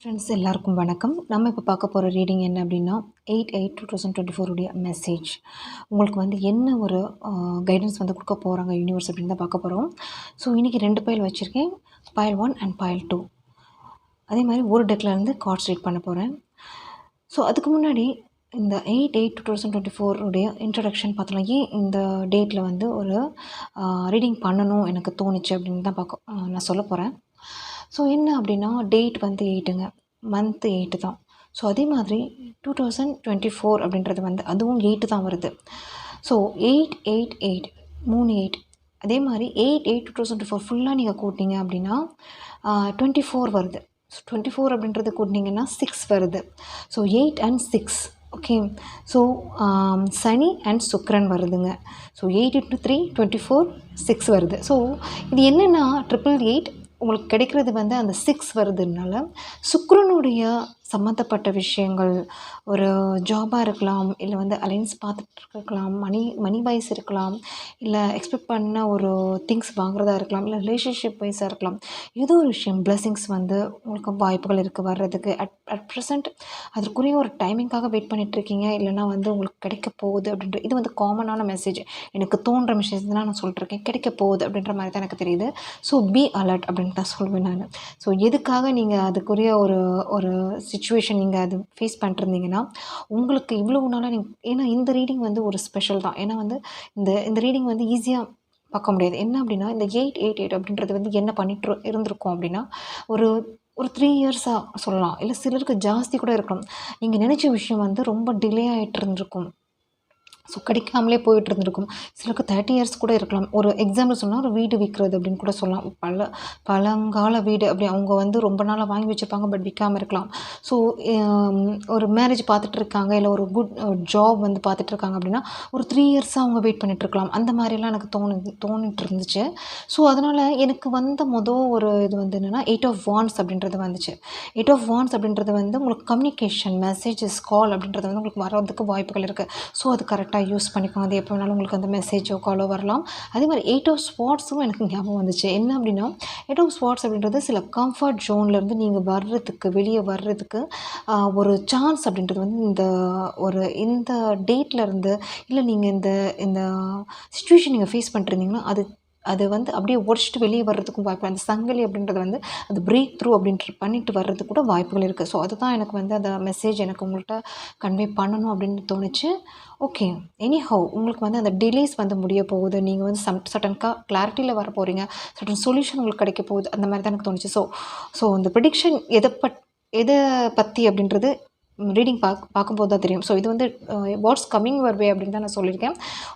Friends எல்லாருக்கும் வணக்கம். நம்ம இப்போ பார்க்க போகிற ரீடிங் என்ன அப்படின்னா 8/8/2024 உடைய மெசேஜ். உங்களுக்கு வந்து என்ன ஒரு கைடன்ஸ் வந்து கொடுக்க போகிறாங்க யூனிவர்ஸ் அப்படின்னு தான் பார்க்க போகிறோம். ஸோ இன்றைக்கி 2 பைல் வச்சுருக்கேன், பைல் 1 அண்ட் பைல் 2. அதே மாதிரி ஒரு டெக்லேருந்து கார்ட்ஸ் ரீட் பண்ண போகிறேன். ஸோ அதுக்கு முன்னாடி இந்த 8/8/2024 உடைய இன்ட்ரடக்ஷன் பார்த்தலாம். ஏன் இந்த டேட்டில் வந்து ஒரு ரீடிங் பண்ணணும் எனக்கு தோணுச்சு அப்படின்னு தான் நான் சொல்ல போகிறேன். ஸோ என்ன அப்படின்னா டேட் வந்து 8ங்க, மந்த்து 8 தான். ஸோ அதே மாதிரி 2024 அப்படின்றது வந்து அதுவும் 8 தான் வருது. ஸோ 888 3 8. அதே மாதிரி 8/8/2024 ஃபுல்லாக நீங்கள் கூட்டிங்க அப்படின்னா 24 வருது. ஸோ 24 அப்படின்றது கூட்டினீங்கன்னா 6 வருது. So 8 and 6. Okay. So Shani and சுக்கிரன் வருதுங்க. ஸோ 8 × 3 24 6 வருது. ஸோ இது என்னென்னா 888 உங்களுக்கு கிடைக்கிறது வந்து அந்த 6 வருதுனால சுக்கிரனுடைய சம்மந்தப்பட்ட விஷயங்கள், ஒரு ஜாபாக இருக்கலாம், இல்லை வந்து அலைன்ஸ் பார்த்துட்டு இருக்கலாம், மணி வைஸ் இருக்கலாம், இல்லை எக்ஸ்பெக்ட் பண்ண ஒரு திங்ஸ் வாங்குறதா இருக்கலாம், இல்லை ரிலேஷன்ஷிப் வைஸாக இருக்கலாம். ஏதோ ஒரு விஷயம் பிளெஸிங்ஸ் வந்து உங்களுக்கு வாய்ப்புகள் இருக்குது வர்றதுக்கு. அட் ப்ரெசண்ட் அதற்குரிய ஒரு டைமிங்காக வெயிட் பண்ணிகிட்ருக்கீங்க, இல்லைனா வந்து உங்களுக்கு கிடைக்க போகுது அப்படின்ற இது வந்து காமனான மெசேஜ். எனக்கு தோன்ற மெசேஜ் தான் நான் சொல்லிட்டுருக்கேன். கிடைக்க போகுது அப்படின்ற மாதிரி தான் எனக்கு தெரியுது. ஸோ பி அலர்ட் அப்படின்னு தான் சொல்வேன் நான். ஸோ எதுக்காக நீங்கள் அதுக்குரிய ஒரு சிச்சுவேஷன் நீங்கள் அது ஃபேஸ் பண்ணிருந்தீங்கன்னா உங்களுக்கு இவ்வளவு நாளாக ஏன்னா இந்த ரீடிங் வந்து ஒரு ஸ்பெஷல் தான். ஏன்னா வந்து இந்த ரீடிங் வந்து ஈஸியாக பார்க்க முடியாது. என்ன அப்படின்னா இந்த 888 அப்படின்றது வந்து என்ன பண்ணிட்டு இருந்திருக்கோம் அப்படின்னா ஒரு 3 இயர்ஸாக சொல்லலாம், இல்லை சிலருக்கு ஜாஸ்தி கூட இருக்கலாம். நீங்கள் நினச்ச விஷயம் வந்து ரொம்ப டிலே ஆகிட்டு இருந்திருக்கும். ஸோ கிடைக்காமலே போயிட்டு இருந்திருக்கும். சிலருக்கு 30 இயர்ஸ் கூட இருக்கலாம். ஒரு எக்ஸாம்பிள் சொன்னால் ஒரு வீடு விற்கிறது அப்படின்னு கூட சொல்லலாம். பழங்கால வீடு அப்படி அவங்க வந்து ரொம்ப நாளாக வாங்கி வச்சுருப்பாங்க, பட் விற்காமல் இருக்கலாம். ஸோ ஒரு மேரேஜ் பார்த்துட்டு இருக்காங்க, இல்லை ஒரு குட் ஜாப் வந்து பார்த்துட்டு இருக்காங்க அப்படின்னா ஒரு 3 இயர்ஸாக அவங்க வெயிட் பண்ணிகிட்ருக்கலாம். அந்த மாதிரிலாம் எனக்கு தோணிட்டு இருந்துச்சு. ஸோ அதனால் எனக்கு வந்த ஒரு இது வந்து என்னென்னா 8 of Wands அப்படின்றது வந்துச்சு. 8 of Wands அப்படின்றது வந்து உங்களுக்கு கம்யூனிகேஷன், மெசேஜஸ், கால் அப்படின்றது வந்து உங்களுக்கு வர்றதுக்கு வாய்ப்புகள் இருக்குது. ஸோ அது கரெக்டாக யூஸ் பண்ணிக்கோங்க. அது எப்போ வேணாலும் உங்களுக்கு அந்த மெசேஜோ காலோ வரலாம். அதே மாதிரி 8 of Swordsம் எனக்கு ஞாபகம் வந்துச்சு. என்ன அப்படின்னா 8 of Swords அப்படின்றது சில கம்ஃபர்ட் ஜோன்லேருந்து நீங்கள் வெளியே வர்றதுக்கு ஒரு சான்ஸ் அப்படின்றது வந்து இந்த டேட்லேருந்து, இல்லை நீங்கள் இந்த சிச்சுவேஷன் நீங்கள் ஃபேஸ் பண்ணிருந்தீங்கன்னா அது வந்து அப்படியே உடச்சிட்டு வெளியே வர்றதுக்கும் வாய்ப்பு. அந்த சங்கிலி அப்படின்றது வந்து அது பிரேக் த்ரூ பண்ணிட்டு வர்றதுக்கு கூட வாய்ப்புகள் இருக்குது. ஸோ அதுதான் எனக்கு வந்து அந்த மெசேஜ் எனக்கு உங்கள்கிட்ட கன்வே பண்ணணும் அப்படின்னு தோணுச்சு. ஓகே, எனிஹவ் உங்களுக்கு வந்து அந்த டிலேஸ் வந்து முடிய போகுது. நீங்கள் வந்து சடன்காக கிளாரிட்டியில் வர போகிறீங்க, சடன் சொல்யூஷன் உங்களுக்கு கிடைக்க போகுது. அந்த மாதிரி தான் எனக்கு தோணுச்சு. ஸோ இந்த ப்ரெடிக்ஷன் எதை பற்றி அப்படின்றது ரீடிங் பார்க்கும்போது தான் தெரியும். ஸோ இது வந்து வாட்ஸ் கம்மிங் யுவர் வே அப்படின்னு தான் நான் சொல்லியிருக்கேன்.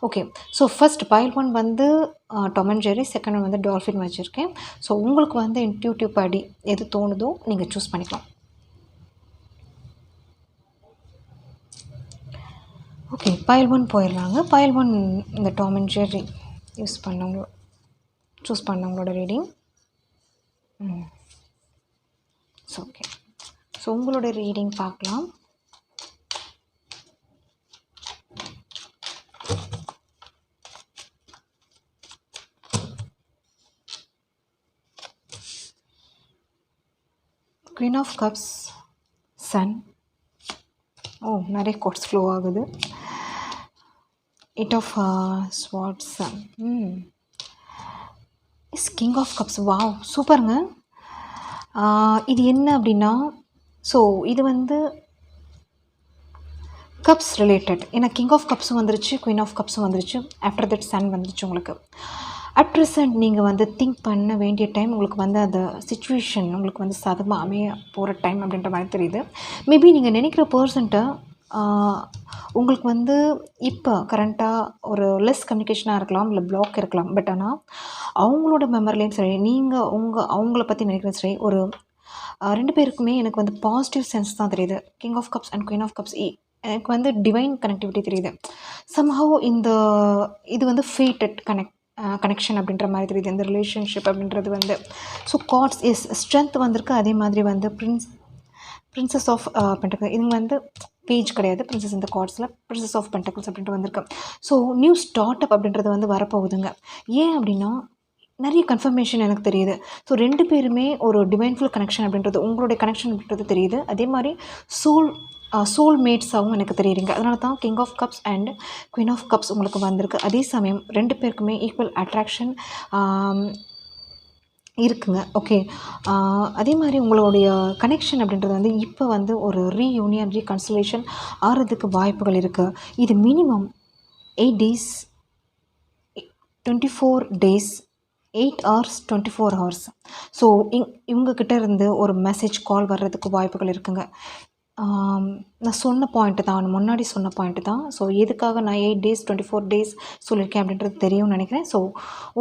ஓகே. ஸோ ஃபர்ஸ்ட் பைல் 1 வந்து Tom and Jerry, second one வந்து டால்ஃபின் வச்சுருக்கேன். ஸோ உங்களுக்கு வந்து இன்ட்யூட்டிவ் படி எது தோணுதோ நீங்கள் சூஸ் பண்ணிக்கலாம். Okay, file 1 போயிடலாங்க. பைல் 1 இந்த டாம் அண்ட் ஜெர்ரி சூஸ் பண்ணவங்களோட ரீடிங். ஸோ ஓகே, ஸோ உங்களோட ரீடிங் பார்க்கலாம். Queen of cups, sun. நிறைய கோட்ஸ் ஃப்ளோ ஆகுது. 8 of Swords, சன். Is king of cups. Wow, சூப்பருங்க. இது என்ன அப்படின்னா ஸோ இது வந்து கப்ஸ் ரிலேட்டட். ஏன்னா கிங் ஆஃப் கப்ஸும் வந்துருச்சு, குயின் ஆஃப் கப்ஸும் வந்துருச்சு, ஆஃப்டர் தட் சன் வந்துருச்சு. உங்களுக்கு அட் ப்ரெசண்ட் நீங்கள் வந்து திங்க் பண்ண வேண்டிய டைம், உங்களுக்கு வந்து அந்த சிச்சுவேஷன் உங்களுக்கு வந்து சாதகமாக அமைய போகிற டைம் அப்படின்ற மாதிரி தெரியுது. மேபி நீங்கள் நினைக்கிற பர்சன்ட்ட உங்களுக்கு வந்து இப்போ கரண்ட்டாக ஒரு லெஸ் கம்யூனிகேஷனாக இருக்கலாம், இல்லை பிளாக் இருக்கலாம். பட் ஆனால் அவங்களோட மெமரிலையும் சரி, நீங்கள் அவங்கள பற்றி நினைக்கிறது சரி, ஒரு 2 பேருக்குமே எனக்கு வந்து பாசிட்டிவ் சென்ஸ் தான் தெரியுது. King of cups and queen of cups எனக்கு வந்து டிவைன் கனெக்டிவிட்டி தெரியுது. சம்ஹவ் இது வந்து ஃபேட்டட் கனெக்ஷன் அப்படின்ற மாதிரி தெரியுது இந்த ரிலேஷன்ஷிப் அப்படின்றது வந்து. ஸோ கார்ட்ஸ் எஸ் ஸ்ட்ரென்த் வந்திருக்கு. அதே மாதிரி வந்து பிரின்சஸ் ஆஃப் பென்டக்கிள்ஸ். இது வந்து பேஜ் கிடையாது, பிரின்சஸ் இந்த கார்ட்ஸில் பிரின்சஸ் ஆஃப் பென்டக்கிள்ஸ் அப்படின்ட்டு வந்திருக்கு. ஸோ நியூ ஸ்டார்ட் அப் அப்படின்றது வந்து வரப்போகுதுங்க. ஏன் அப்படின்னா நிறைய கன்ஃபர்மேஷன் எனக்கு தெரியுது. ஸோ 2 பேருமே ஒரு டிவைன்ஃபுல் கனெக்ஷன் அப்படின்றது உங்களுடைய கனெக்ஷன் அப்படின்றது தெரியுது. அதே மாதிரி சோல் சோல்மேட்ஸாகவும் எனக்கு தெரியுதுங்க. அதனால தான் king of cups and queen of cups உங்களுக்கு வந்திருக்கு. அதே சமயம் 2 பேருக்குமே ஈக்குவல் அட்ராக்ஷன் இருக்குங்க. ஓகே. அதே மாதிரி உங்களுடைய கனெக்ஷன் அப்படின்றது வந்து இப்போ வந்து ஒரு ரீயூனியன், ரீகன்சிலேஷன் ஆகிறதுக்கு வாய்ப்புகள் இருக்குது. இது minimum 8 days 24 days 8 hours 24 hours. So இவங்கக்கிட்ட இருந்து ஒரு மெசேஜ் கால் வர்றதுக்கு வாய்ப்புகள் இருக்குங்க. நான் சொன்ன பாயிண்ட்டு தான், முன்னாடி சொன்ன பாயிண்ட்டு தான். ஸோ எதுக்காக நான் 8 டேஸ் 24 டேஸ் சொல்லியிருக்கேன் அப்படின்றது தெரியும்னு நினைக்கிறேன். ஸோ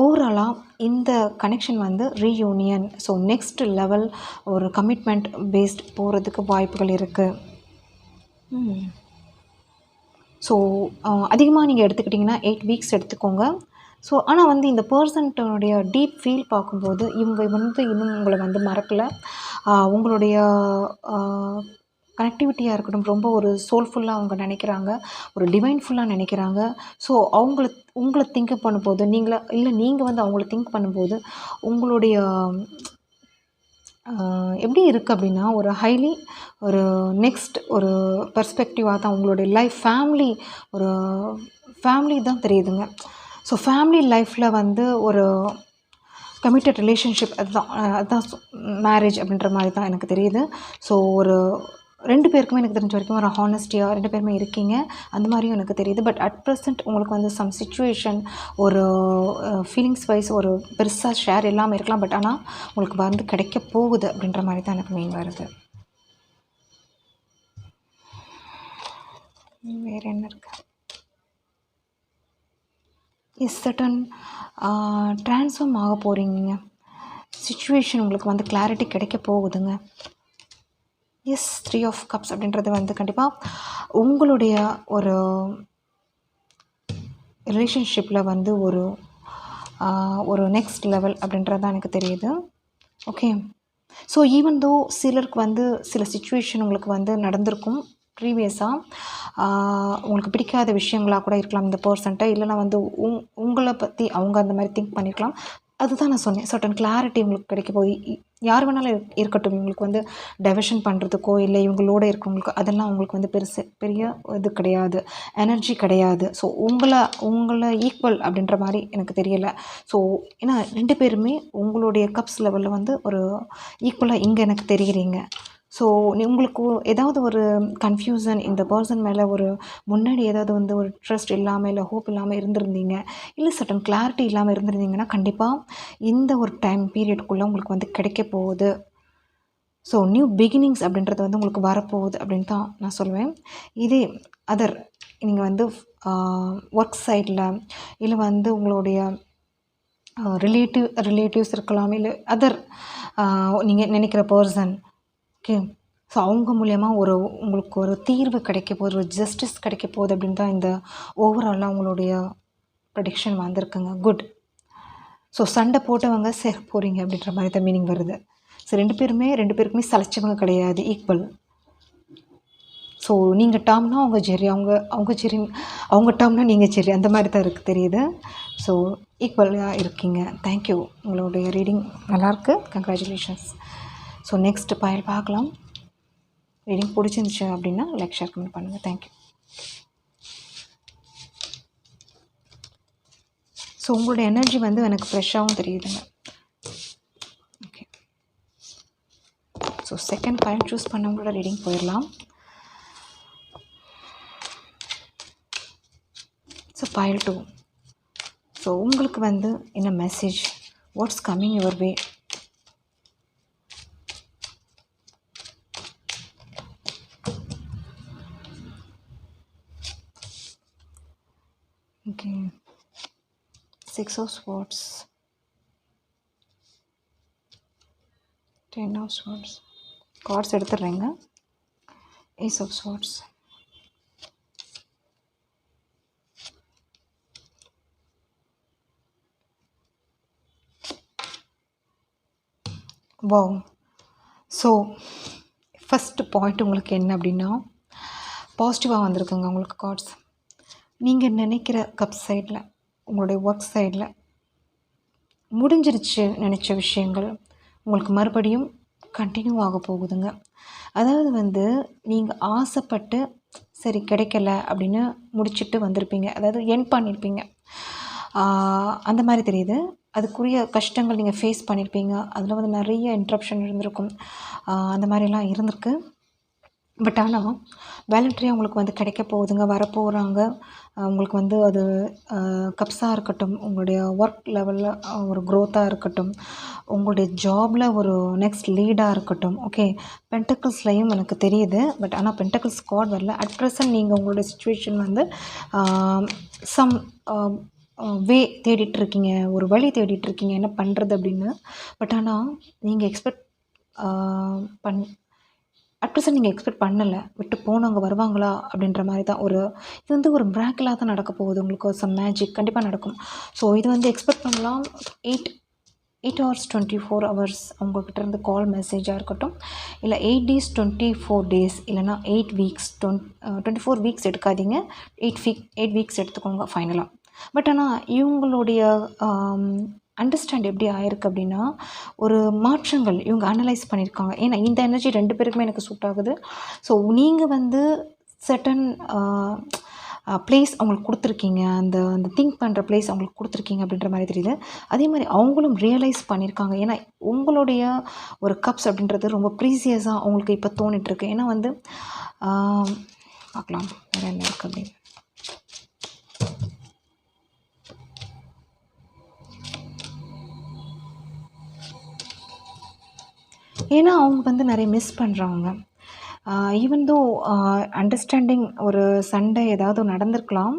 ஓவராலாக இந்த கனெக்ஷன் வந்து ரீயூனியன், ஸோ நெக்ஸ்ட் லெவல் ஒரு கமிட்மெண்ட் பேஸ்ட் போகிறதுக்கு வாய்ப்புகள் இருக்குது. ஸோ அதிகமாக நீங்கள் எடுத்துக்கிட்டிங்கன்னா 8 வீக்ஸ் எடுத்துக்கோங்க. ஸோ ஆனால் வந்து இந்த பர்சன்ட்டனுடைய டீப் ஃபீல் பார்க்கும்போது இவங்க வந்து இன்னும் உங்களை வந்து மறக்கலை. உங்களுடைய கனெக்டிவிட்டியாக இருக்கட்டும், ரொம்ப ஒரு சோல்ஃபுல்லாக அவங்க நினைக்கிறாங்க, ஒரு டிவைன்ஃபுல்லாக நினைக்கிறாங்க. ஸோ உங்களை திங்க் பண்ணும்போது நீங்கள் வந்து அவங்கள திங்க் பண்ணும்போது உங்களுடைய எப்படி இருக்குது அப்படின்னா ஒரு ஹைலி ஒரு நெக்ஸ்ட் ஒரு பெர்ஸ்பெக்டிவாக தான் உங்களுடைய லைஃப் ஃபேமிலி தான் தெரியுதுங்க. ஸோ ஃபேமிலி லைஃப்பில் வந்து ஒரு கமிட்டட் ரிலேஷன்ஷிப் அதுதான் மேரேஜ் அப்படின்ற மாதிரி தான் எனக்கு தெரியுது. ஸோ ஒரு 2 பேருக்குமே எனக்கு தெரிஞ்ச வரைக்கும் ஒரு ஹானஸ்டியாக 2 பேருமே இருக்கீங்க, அந்த மாதிரியும் எனக்கு தெரியுது. பட் அட் ப்ரெசென்ட் உங்களுக்கு வந்து சம் சிச்சுவேஷன் ஒரு ஃபீலிங்ஸ் வைஸ் ஒரு பெருசாக ஷேர் இல்லாமல் இருக்கலாம். பட் ஆனால் உங்களுக்கு வந்து கிடைக்க போகுது அப்படின்ற மாதிரி தான் எனக்கு மெயின் வருது. வேறு என்ன இருக்குது? சர்டன் ட்ரான்ஸ்ஃபார்ம் ஆக போகிறீங்க. சிச்சுவேஷன் உங்களுக்கு வந்து கிளாரிட்டி கிடைக்க போகுதுங்க. 3 ஆஃப் கப்ஸ் அப்படின்றது வந்து கண்டிப்பாக உங்களுடைய ஒரு ரிலேஷன்ஷிப்பில் வந்து ஒரு நெக்ஸ்ட் லெவல் அப்படின்றது தான் எனக்கு தெரியுது. ஓகே. ஸோ ஈவன் தோ சிலருக்கு வந்து சில சிச்சுவேஷன் உங்களுக்கு வந்து நடந்திருக்கும் ப்ரீவியஸாக, உங்களுக்கு பிடிக்காத விஷயங்களாக கூட இருக்கலாம் இந்த பர்சன்ட்ட, இல்லைனா வந்து உங்களை பற்றி அவங்க அந்த மாதிரி திங்க் பண்ணியிருக்கலாம். அதுதான் நான் சொன்னேன், சர்டன் கிளாரிட்டி உங்களுக்கு கிடைக்க போய் யார் வேணாலும் இருக்கட்டும், இவங்களுக்கு வந்து டைவர்ஷன் பண்ணுறதுக்கோ இல்லை இவங்களோட இருக்கிறவங்களுக்கு அதெல்லாம் உங்களுக்கு வந்து பெரிய இது கிடையாது, எனர்ஜி கிடையாது. ஸோ உங்களை ஈக்குவல் அப்படின்ற மாதிரி எனக்கு தெரியலை. ஸோ ஏன்னா 2 பேருமே உங்களுடைய கப்ஸ் லெவலில் வந்து ஒரு ஈக்குவலாக இங்கே எனக்கு தெரிகிறீங்க. ஸோ உங்களுக்கு ஏதாவது ஒரு கன்ஃப்யூஷன் இந்த பர்சன் மேலே ஒரு முன்னாடி ஏதாவது வந்து ஒரு ட்ரஸ்ட் இல்லாமல் இல்லை ஹோப் இல்லாமல் இருந்திருந்தீங்க, இல்லை சர்டன் கிளாரிட்டி இல்லாமல் இருந்திருந்தீங்கன்னா கண்டிப்பாக இந்த ஒரு டைம் பீரியடுக்குள்ளே உங்களுக்கு வந்து கிடைக்க போகுது. ஸோ நியூ பிகினிங்ஸ் அப்படின்றது வந்து உங்களுக்கு வரப்போகுது அப்படின்னு தான் நான் சொல்லுவேன். இதே அதர் நீங்கள் வந்து ஒர்க் சைடில் இல்லை வந்து உங்களுடைய ரிலேட்டிவ்ஸ் இருக்கலாம், இல்லை அதர் நீங்கள் நினைக்கிற பர்சன், ஓகே. ஸோ அவங்க மூலயமா உங்களுக்கு ஒரு தீர்வு கிடைக்க போகுது, ஒரு ஜஸ்டிஸ் கிடைக்க போகுது அப்படின்னு தான் இந்த ஓவராலாக உங்களுடைய ப்ரெடிக்ஷன் வந்திருக்குங்க. குட். ஸோ சண்டை போட்டவங்க சேர போகிறீங்க அப்படின்ற மாதிரி தான் மீனிங் வருது. ஸோ 2 பேருக்குமே சலைச்சவங்க கிடையாது, ஈக்குவல். ஸோ நீங்கள் டாம்னா அவங்க ஜெரி, அவங்க ஜெரி, அவங்க டாம்னா நீங்கள் ஜெரி, அந்த மாதிரி தான் இருக்குது தெரியுது. ஸோ ஈக்குவலாக இருக்கீங்க. தேங்க்யூ. உங்களுடைய ரீடிங் நல்லாயிருக்கு, கங்க்ராச்சுலேஷன்ஸ். ஸோ நெக்ஸ்ட் பைல் பார்க்கலாம். ரீடிங் பிடிச்சிருந்துச்சு அப்படின்னா லைக் ஷேர் கமெண்ட் பண்ணுங்கள். தேங்க்யூ. ஸோ உங்களோட எனர்ஜி வந்து எனக்கு ஃப்ரெஷ்ஷாகவும் தெரியுதுங்க. Okay. So second pile choose பண்ணவங்களோட ரீடிங் போயிடலாம். So pile 2. ஸோ உங்களுக்கு வந்து என்ன message, what's coming your way? Okay. 6 of swords, 10 of swords. Cards எடுத்துடுறேங்க. Ace of swords. Wow. So first point உங்களுக்கு என்ன அப்படின்னா பாசிட்டிவாக வந்திருக்குங்க உங்களுக்கு கார்ட்ஸ். நீங்கள் நினைக்கிற கப் சைடில், உங்களுடைய ஒர்க் சைடில் முடிஞ்சிருச்சு நினச்ச விஷயங்கள் உங்களுக்கு மறுபடியும் கண்டினியூ ஆக போகுதுங்க. அதாவது வந்து நீங்கள் ஆசைப்பட்டு சரி கிடைக்கல அப்படின்னு முடிச்சுட்டு வந்திருப்பீங்க. அதாவது எண்ட் பண்ணியிருப்பீங்க. அந்த மாதிரி தெரியுது. அதுக்குரிய கஷ்டங்கள் நீங்கள் ஃபேஸ் பண்ணியிருப்பீங்க. அதில் வந்து நிறைய இன்ட்ரப்ஷன் இருந்திருக்கும். அந்த மாதிரிலாம் இருந்திருக்கு. பட் ஆனால் வாலண்டரியாக உங்களுக்கு வந்து கிடைக்க போகுதுங்க, வரப்போகிறாங்க. உங்களுக்கு வந்து அது கப்ஸாக இருக்கட்டும், உங்களுடைய ஒர்க் லெவலில் ஒரு க்ரோத்தாக இருக்கட்டும், உங்களுடைய ஜாபில் ஒரு நெக்ஸ்ட் லீடாக இருக்கட்டும். ஓகே, பென்டக்கிள்ஸ்லையும் எனக்கு தெரியுது. பட் ஆனால் பென்டக்கிள்ஸ் கார்ட் வரல. அட் ப்ரெசன்ட் நீங்கள் உங்களுடைய சுச்சுவேஷன் வந்து சம் வே தேடிட்டுருக்கீங்க, ஒரு வழி தேடிட்டுருக்கீங்க என்ன பண்ணுறது அப்படின்னு. பட் ஆனால் நீங்கள் எக்ஸ்பெக்ட் பண் அட் ப்ரெசன்ட் நீங்கள் எக்ஸ்பெக்ட் பண்ணலை. விட்டு போனவங்க வருவாங்களா அப்படின்ற மாதிரி தான் இது வந்து ஒரு மிராக்கிளாக தான் நடக்க போகுது. உங்களுக்கு சம் மேஜிக் கண்டிப்பாக நடக்கும். ஸோ இது வந்து எக்ஸ்பெக்ட் பண்ணலாம். 8 hours 24 hours அவங்கக்கிட்ட இருந்து கால் மெசேஜாக இருக்கட்டும், இல்லை 8 days 24 days, இல்லைனா 8 weeks 24 weeks எடுக்காதீங்க, 8 weeks எடுத்துக்கோங்க ஃபைனலாக. பட் ஆனால் இவங்களுடைய அண்டர்ஸ்டாண்ட் எப்படி ஆயிருக்கு அப்படின்னா, ஒரு மாற்றங்கள் இவங்க அனலைஸ் பண்ணியிருக்காங்க. ஏன்னா இந்த எனர்ஜி 2 பேருக்குமே எனக்கு சூட் ஆகுது. ஸோ நீங்கள் வந்து சர்டன் ப்ளேஸ் அவங்களுக்கு கொடுத்துருக்கீங்க. அந்த அந்த திங்க் பண்ணுற ப்ளேஸ் அவங்களுக்கு கொடுத்துருக்கீங்க அப்படின்ற மாதிரி தெரியுது. அதே மாதிரி அவங்களும் ரியலைஸ் பண்ணியிருக்காங்க. ஏன்னா உங்களுடைய ஒரு கப்ஸ் அப்படின்றது ரொம்ப ப்ரீசியஸாக அவங்களுக்கு இப்போ தோணிட்டுருக்கு. ஏன்னா வந்து பார்க்கலாம் வேறு என்ன இருக்குது அப்படின்னு. ஏன்னா அவங்க வந்து நிறைய மிஸ் பண்ணுறாங்க. ஈவன் தோ அண்டர்ஸ்டாண்டிங் ஒரு சண்டை ஏதாவது நடந்திருக்கலாம்.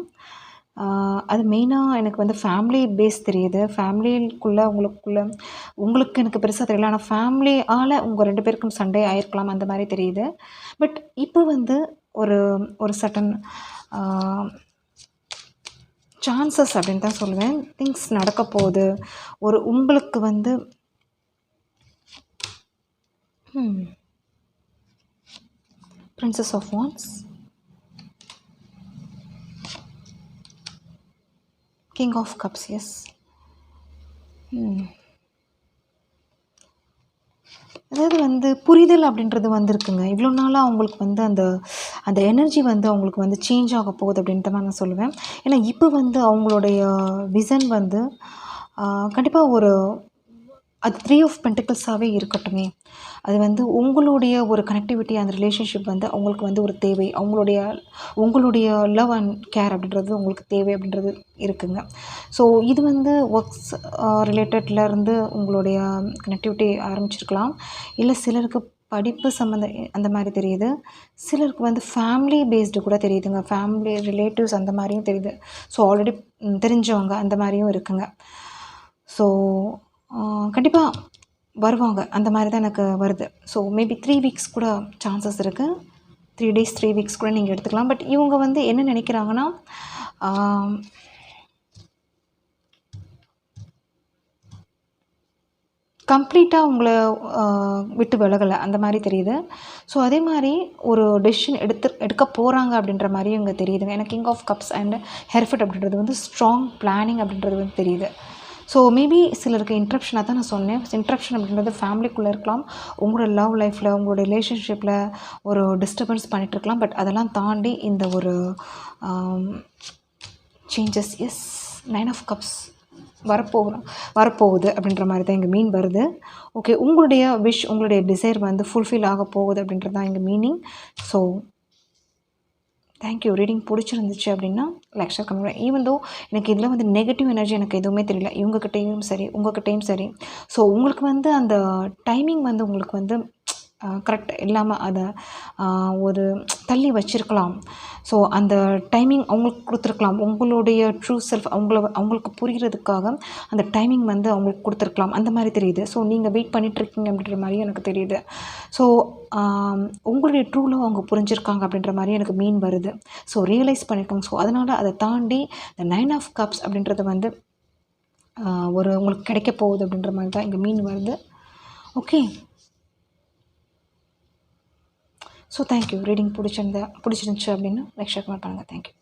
அது மெயினாக எனக்கு வந்து ஃபேமிலி பேஸ் தெரியுது. ஃபேமிலிக்குள்ளே உங்களுக்கு எனக்கு பெருசாக தெரியல. ஆனால் ஃபேமிலியால் உங்கள் 2 பேருக்கும் சண்டை ஆயிருக்கலாம் அந்த மாதிரி தெரியுது. பட் இப்போ வந்து ஒரு சர்டன் சான்சஸ் அப்படின்னு தான் சொல்லுவேன். திங்ஸ் நடக்க போகுது. உங்களுக்கு வந்து Princess of Wands, King of Cups, yes. அதாவது வந்து புரிதல் அப்படின்றது வந்திருக்குங்க. இவ்வளோ நாளாக அவங்களுக்கு வந்து அந்த எனர்ஜி வந்து அவங்களுக்கு வந்து சேஞ்ச் ஆக போகுது அப்படின்ட்டு தான் நான் சொல்லுவேன். ஏன்னா இப்போ வந்து அவங்களுடைய விசன் வந்து கண்டிப்பாக அது 3 of Pentacles-ஆவே இருக்கட்டுமே. அது வந்து உங்களுடைய ஒரு கனெக்டிவிட்டி, அந்த ரிலேஷன்ஷிப் வந்து அவங்களுக்கு வந்து ஒரு தேவை. உங்களுடைய லவ் அண்ட் கேர் அப்படின்றது உங்களுக்கு தேவை அப்படின்றது இருக்குங்க. ஸோ இது வந்து ஒர்க்ஸ் ரிலேட்டட்லேருந்து உங்களுடைய கனெக்டிவிட்டி ஆரம்பிச்சிருக்கலாம். இல்லை சிலருக்கு படிப்பு அந்த மாதிரி தெரியுது. சிலருக்கு வந்து ஃபேமிலி பேஸ்டு கூட தெரியுதுங்க. ஃபேமிலி ரிலேட்டிவ்ஸ் அந்த மாதிரியும் தெரியுது. ஸோ ஆல்ரெடி தெரிஞ்சவங்க அந்த மாதிரியும் இருக்குங்க. ஸோ கண்டிப்பாக வருவாங்க அந்த மாதிரி தான் எனக்கு வருது. ஸோ மேபி 3 weeks கூட சான்சஸ் இருக்குது. 3 days 3 weeks கூட நீங்கள் எடுத்துக்கலாம். பட் இவங்க வந்து என்ன நினைக்கிறாங்கன்னா, கம்ப்ளீட்டாக உங்களை விட்டு விலகலை அந்த மாதிரி தெரியுது. ஸோ அதே மாதிரி ஒரு டெசிஷன் எடுக்க போகிறாங்க அப்படின்ற மாதிரியும் இங்கே தெரியுதுங்க. ஏன்னா கிங் ஆஃப் கப்ஸ் அண்ட் ஹெர்ஃபிட் அப்படின்றது வந்து ஸ்ட்ராங் பிளானிங் அப்படின்றது வந்து தெரியுது. ஸோ மேபி சிலருக்கு இன்ட்ரப்ஷனாக தான் நான் சொன்னேன். இன்ட்ரப்ஷன் அப்படின்றது ஃபேமிலிக்குள்ளே இருக்கலாம், உங்களோட லவ் லைஃப்பில், உங்களோட ரிலேஷன்ஷிப்பில் ஒரு டிஸ்டர்பன்ஸ் பண்ணிகிட்ருக்கலாம். பட் அதெல்லாம் தாண்டி இந்த ஒரு சேஞ்சஸ், எஸ் 9 of Cups வரப்போகுது அப்படின்ற மாதிரி தான் இங்கே மீன் வருது. ஓகே, உங்களுடைய விஷ், உங்களுடைய டிசைர் வந்து ஃபுல்ஃபில் ஆக போகுது அப்படின்றது தான் இங்கே மீனிங். So thank you. ரீடிங் பிடிச்சிருந்துச்சு அப்படின்னா like share comment. Even though எனக்கு இதில் வந்து நெகட்டிவ் எனர்ஜி எனக்கு எதுவுமே தெரியல. இவங்ககிட்டையும் சரி உங்கள்கிட்டையும் சரி. ஸோ உங்களுக்கு வந்து அந்த டைமிங் வந்து உங்களுக்கு வந்து கரெக்ட் இல்லாமல் அதை ஒரு தள்ளி வச்சுருக்கலாம். ஸோ அந்த டைமிங் அவங்களுக்கு கொடுத்துருக்கலாம். உங்களுடைய ட்ரூ செல்ஃப் அவங்களுக்கு புரிகிறதுக்காக அந்த டைமிங் வந்து அவங்களுக்கு கொடுத்துருக்கலாம். அந்த மாதிரி தெரியுது. ஸோ நீங்கள் வெயிட் பண்ணிகிட்ருக்கீங்க அப்படின்ற மாதிரியும் எனக்கு தெரியுது. ஸோ உங்களுடைய ட்ரூ லவ் அவங்க புரிஞ்சிருக்காங்க அப்படின்ற மாதிரி எனக்கு மீன் வருது. ஸோ ரியலைஸ் பண்ணியிருக்காங்க. ஸோ அதனால் அதை தாண்டி இந்த 9 of Cups அப்படின்றது வந்து உங்களுக்கு கிடைக்க போகுது அப்படின்ற மாதிரி தான் இங்கே மீன் வருது. Okay, so thank you. ரீடிங் பிடிச்சிருந்துச்சு அப்படின்னா லைக் ஷேர் கமெண்ட் பண்ணுங்கள். தேங்க்யூ.